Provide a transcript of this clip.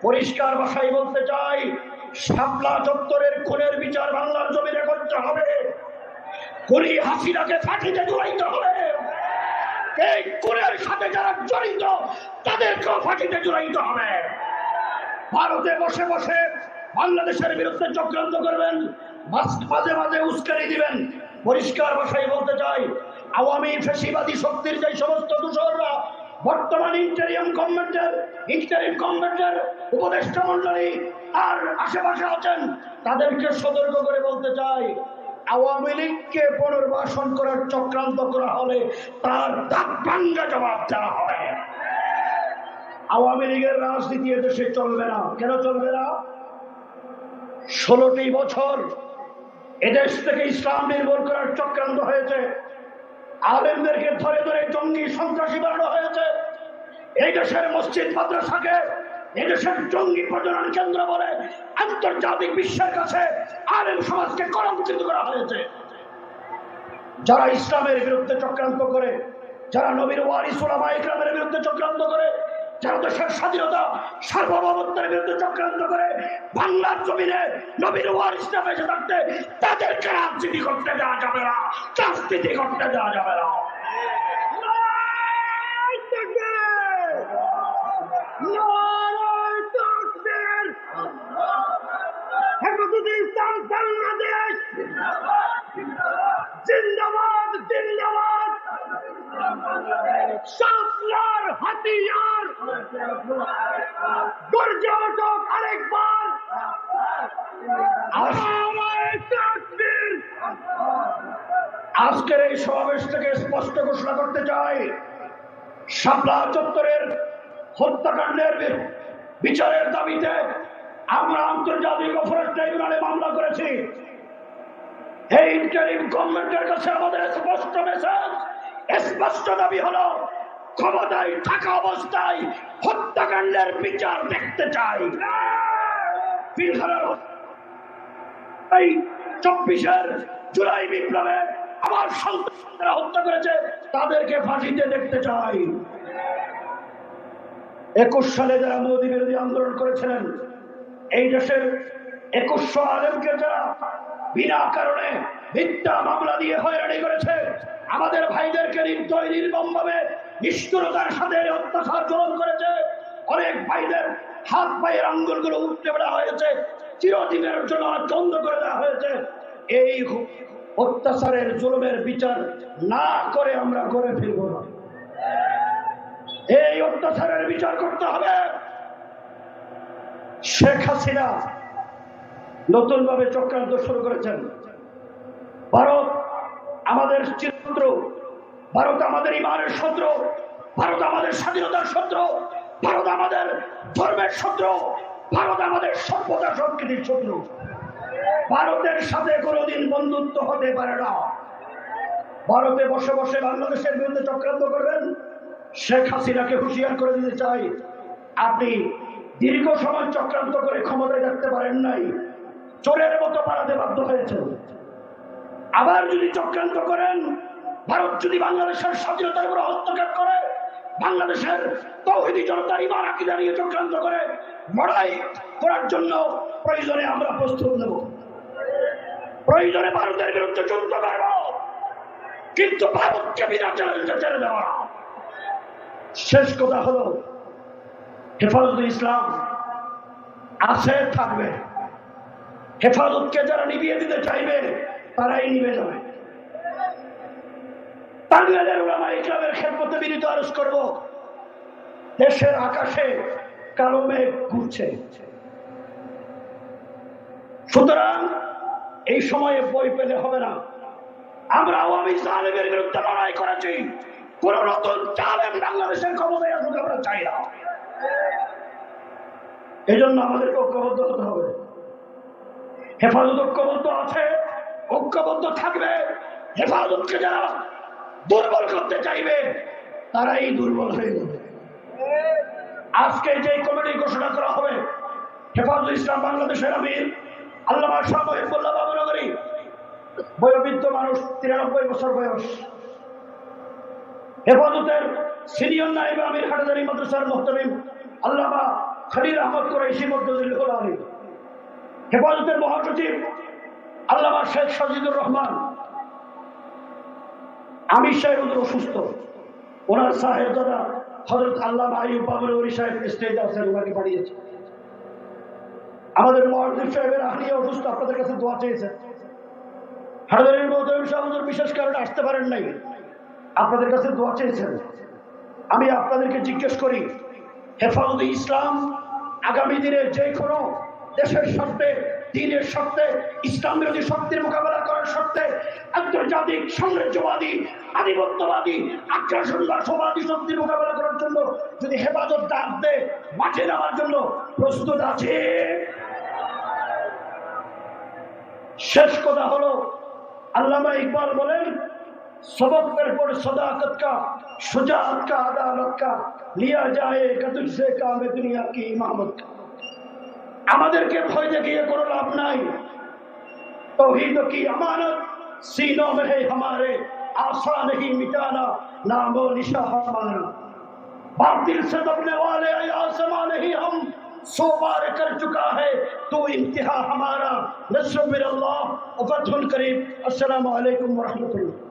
পরিষ্কার ভাষায় বলতে চাই, শাপলা চত্বরের খুনের বিচার বাংলার জমিনে করতে হবে। খুনি হাসিনাকে ফাঁসিতে ঝুলাইতে হবে। এই খুনের সাথে যারা জড়িত তাদেরকেও ফাঁসিতে ঝুলাইতে হবে। ভারতে বসে বসে বাংলাদেশের বিরুদ্ধে চক্রান্ত করবেন, মাঝে মাঝে উস্কানি দিবেন। পরিষ্কার ভাষায় বলতে চাই, আওয়ামী ফ্যাসিবাদী শক্তির যে সমস্ত দূষররা বর্তমান ইন্টারিম গভর্নমেন্টের উপদেষ্টা মন্ডলী আর আশেপাশে আছেন, তাদেরকে সতর্ক করে বলতে চাই, আওয়ামী লীগকে পুনর্বাসন করার চক্রান্ত করা হলে তার দাঁত ভাঙ্গা জবাব দেওয়া হবে। আওয়ামী লীগের রাজনীতি এদেশে চলবে না। কেন চলবে না? 16টি বছর এদেশ থেকে ইসলাম নির্মূল করার চক্রান্ত হয়েছে। আলেমদেরকে ধরে ধরে জঙ্গি সন্ত্রাসী বানানো হয়েছে। এই দেশের মসজিদ মাদ্রাসাকে এদেশের জঙ্গি প্রজনন কেন্দ্র বলে আন্তর্জাতিক বিশ্বের কাছে আলেম সমাজকে কলঙ্কিত করা হয়েছে। যারা ইসলামের বিরুদ্ধে চক্রান্ত করে, যারা নবীর ওয়ারিস উলামায়ে ইকরামের বিরুদ্ধে চক্রান্ত করে, যারা দেশের স্বাধীনতা সার্বভৌমত্বের বিরুদ্ধে চক্রান্ত করে, বাংলার জমিনে নবীর ওয়ারিসরা বেঁচে থাকতে তাদেরকে রাজনীতি করতে দেওয়া যাবে না, রাজনীতি করতে দেওয়া যাবে না। জিন্দাবাদ জিন্দাবাদ, শাসলার হাতিয়ার গর্জে ওঠুক আরেকবার। আজকের এই সমাবেশ থেকে স্পষ্ট ঘোষণা করতে চাই, শাপলা চত্বরের হত্যাকাণ্ডের বিচারের দাবিতে আমরা আন্তর্জাতিক অপরাধ ট্রাইব্যুনালে মামলা করেছি। এই ইন্টারিম গভর্নমেন্টের কাছে আমাদের স্পষ্ট মেসেজ, স্পষ্ট দাবি হলো, ক্ষমতায় থাকা অবস্থায় হত্যাকাণ্ডের বিচার দেখতে চাই। 24 জুলাই বিপ্লবে আমার সন্তানরা হত্যা করেছে, তাদেরকে ফাঁসিতে দেখতে চাই। 21 সালে যারা মোদী বিরোধী আন্দোলন করেছিলেন, এই দেশের 2100 আলেমকে যারা বিনা কারণে মিথ্যা মামলা দিয়ে হয়রানি করেছে, আমাদের ভাইদেরকে নির্মমভাবে নিষ্ঠুরতার সাথে অত্যাচার জলন করেছে, অনেক ভাইদের হাত পায়ের আঙ্গুলগুলো উঠতে বেড়া হয়েছে, চিরদিনের জন্য বন্ধ করে দেওয়া হয়েছে। এই অত্যাচারের জুলুমের বিচার না করে আমরা করে ফিরব না। এই অত্যাচারের বিচার করতে হবে। শেখ হাসিনা নতুন ভাবে চক্রান্ত শুরু করেছেন। ভারত আমাদের চিত্র, ভারত আমাদের ইমানের শত্রু, ভারত আমাদের স্বাধীনতার শত্রু, ভারত আমাদের ধর্মের শত্রু, ভারত আমাদের সভ্যতা সংস্কৃতির শত্রু। ভারতের সাথে কোনোদিন বন্ধুত্ব হতে পারে না। ভারতে বসে বসে বাংলাদেশের বিরুদ্ধে চক্রান্ত করবেন। শেখ হাসিনাকে হুঁশিয়ার করে দিতে চাই, আপনি দীর্ঘ সময় চক্রান্ত করে ক্ষমতায় রাখতে পারেন নাই, চোরের মতো পালাতে বাধ্য হয়েছেন। আবার যদি চক্রান্ত করেন, ভারত যদি বাংলাদেশের স্বাধীনতার উপর হস্তক্ষেপ করে, বাংলাদেশের তাওহীদি জনতার ঈমান আকীদা নিয়ে চক্রান্ত করে লড়াই করার জন্য প্রয়োজনে আমরা প্রস্তুত নেব। প্রয়োজনে ভারতের বিরুদ্ধে যুদ্ধ করব, কিন্তু ভারতকে বিনা চ্যালেঞ্জে ছেড়ে দেওয়া। শেষ কথা হলো, হেফাজতে ইসলাম আছে, থাকবে। হেফাজতকে যারা নিভিয়ে দিতে চাইবে তারাই নিভে যাবে। তানভীরের উলামায়ে ইকরামের খেদমতে বিনীত আরজ করব, দেশের আকাশে কালো মেঘ ঘুরছে। সুতরাং এই সময়ে বই পেলে হবে না। আমরা আওয়ামী জালেমের বিরুদ্ধে লড়াই করেছি, কোন নতুন জালেম বাংলাদেশের ক্ষমতায় আসুক আমরা চাই না। এই জন্য আমাদেরকে ঐক্যবদ্ধ হতে হবে। হেফাজত ঐক্যবদ্ধ আছে, ঐক্যবদ্ধ থাকবে। হেফাজতকে যারা দুর্বল করতে চাইবে তারাই দুর্বল হয়ে যাবে। আজকে যে কমিটি ঘোষণা করা হবে, হেফাজতে ইসলাম বাংলাদেশের আমির আল্লামা শাহ মহিবুল্লাহ বাবুনগরী, বয়োবৃদ্ধ মানুষ, 93 বছর বয়স। হেফাজতের সিনিয়র নায়েব আমির হাটাজারি মাদ্রাসার মুহতামিম আল্লামা খলিল আহমদ কুরাইশি মদ্দুল্লাহ আলী, হেফাজতের মহাসচিব আল্লামা শেখ সাজিদুর রহমান, আমির সাহেব অসুস্থ, ওনার সাহেবজাদা হযরত আল্লামা আইয়ুব বাবরী সাহেব স্টেজে আছেন, ওনাকে পাঠিয়েছে। আমাদের মুয়াজ্জিন সাহেবের আহলিয়া অসুস্থ, আপনাদের কাছে দোয়া চেয়েছেন। হাজারের মোহতামিম সাহেব হুজুর বিশেষ কারণে আসতে পারেন নাই, আপনাদের কাছে দোয়া চেয়েছেন। আমি আপনাদেরকে জিজ্ঞেস করি, হেফাজতে ইসলাম আগামী দিনে যে কোনো দেশের স্বার্থে, দ্বীনের স্বার্থে, ইসলাম বিরোধী শক্তির মোকাবেলা করার স্বার্থে, আন্তর্জাতিক সাম্রাজ্যবাদী, আধিপত্যবাদী, আগ্রাসনবাদী শক্তির মোকাবেলা করার জন্য যদি হেফাজত ডাক দেয়, মাঠে নামার জন্য প্রস্তুত আছে। শেষ কথা হলো, আল্লামা ইকবাল বলেন, सबक पर पर सदाकत का, शुजाअत का, अदालत का लिया जाएगा तुझसे काम दुनिया की इमामत का। আমাদেরকে ভয় দেখিয়ে কোনো লাভ নাই। तौहीद की अमानत सीनों में है हमारे, आशा नहीं मिटाना नामो निशा हमारा। बातिल से दबने वाले आसमां नहीं हम, सो बार कर चुका है तो इंतहा हमारा। नस्र मिनल्लाह व फतहुल करीम। अस्सलामु अलैकुम व रहमतुल्लाह।